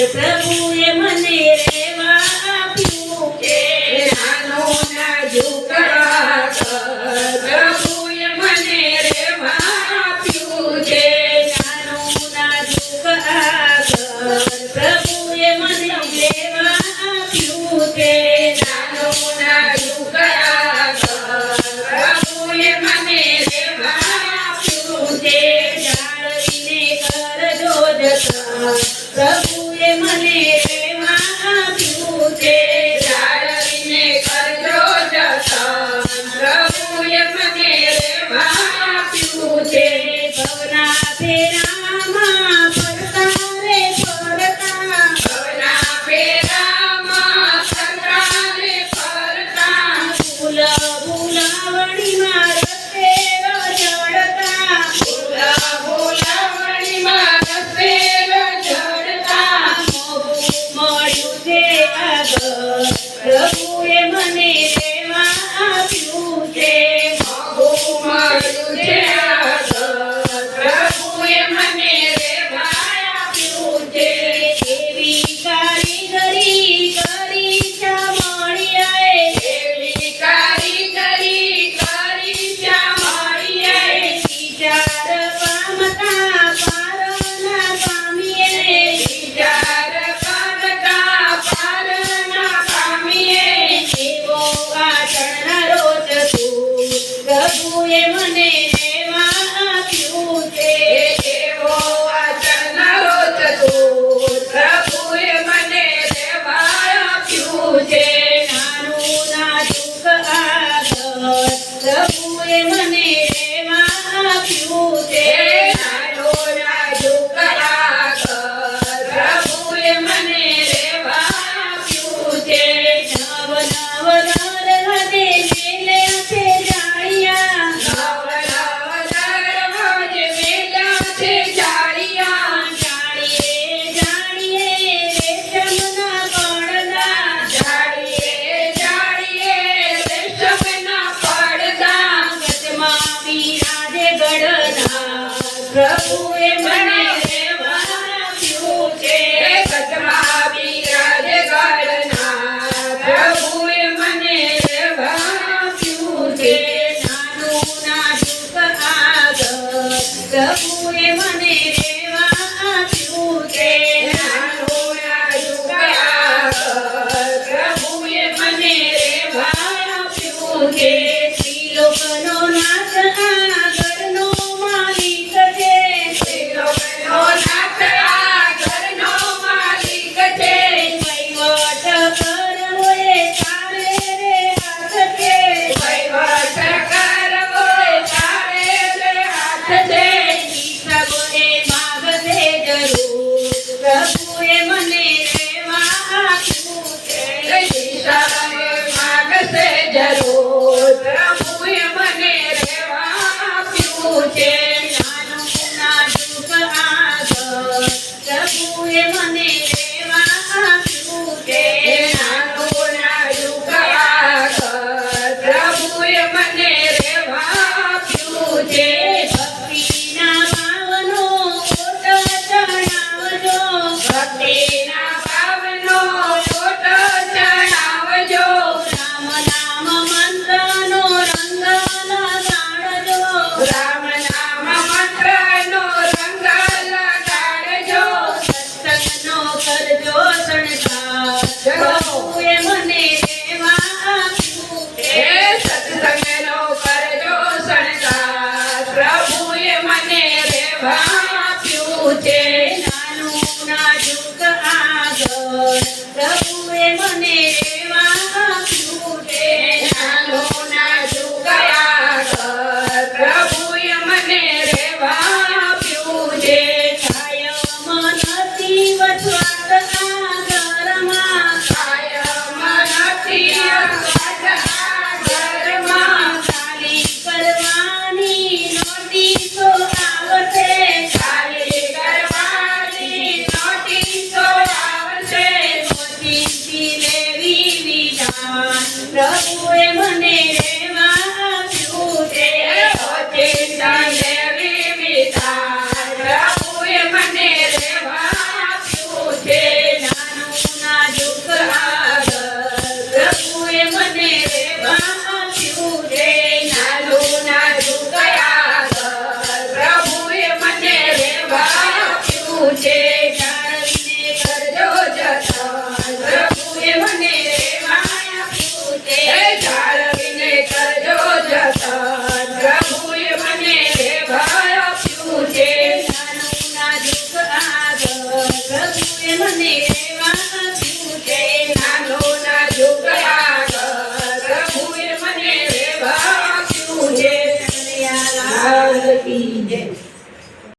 પ્રભુએ મને રેવા આપ્યું છે નાનું નાજુક ઘર પ્રભુએ મને રેવા આપ્યું છે નાનું નાજુક ઘર પ્રભુએ મને રેવા આપ્યું છે નાનું નાજુક ઘર પ્રભુએ મને રેવા આપ્યું છે જાળવીને કરજો જતન પ્રભુએ મને રેવા આપ્યું છે જાળવીને કરજો જતન પ્રભુએ મને રેવા આપ્યું છે ભવના ફેરામાં ફરતા રે ફરતા ભવના ફેરામાં ફરતા રે ફરતા ફૂલ ફૂલાવણીમાં રસ્તે ચડતા ફૂલ ફૂલાવણીમાં રસ્તે ચડતા મળ્યું છે આગળ પ્રભુએ મને રેવા આપ્યું છે મળ્યું છે આગળ પ્રભુએ મને રેવા આપ્યું છે એવી કારીગરી કરી ચામડિયાએ એવી કારીગરી કરી ચામડિયાએ વિચાર પામતા પારના પામીએ વિચાર પામતા પારના પામીએ એવો વાચનારો તું પ્રભુએ મને રેવા આપ્યું છે એવો વાચનારો તું પ્રભુએ મને રેવા આપ્યું છે નાનું નાજુક આગળ પ્રભુએ મને રેવા આપ્યું છે નાનું નાજુક આગળ પ્રભુએ મને રેવા આપ્યું છે નવ નવ દરવાજે મેલ્યા છે જાળિયા નવ નવ દરવાજે મેલ્યા છે જાળિયા જાળીએ જાળીએ રેશમના પડદા જાળીએ જાળીએ રેશમના પડદા ગજમાં બિરાજે ગઢડા પ્રભુએ મને રેવા આપ્યું છે ગજમાં બિરાજે ગઢડા પ્રભુએ મને રેવા આપ્યું છે નાનું નાજુક આગળ પ્રભુએ મને રેવા આપ્યું છે નાનું નાજુક આગળ પ્રભુએ મને રેવા આપ્યું છે ત્રિલોકનો નાથ આગળનો માલિક છે ત્રિલોકનો નાથ આગળનો માલિક છે વહીવટ કરવો એ તારે રે હાથ છે વહીવટ કરવો એ તારે રે હાથ છે હિસાબ એ માગશે જરૂર પ્રભુએ મને રેવા આપ્યું છે હિસાબ એ માગશે જરૂર પ્રભુએ મને રેવા આપ્યું છે નાનું નાજુક આગળ પ્રભુએ મને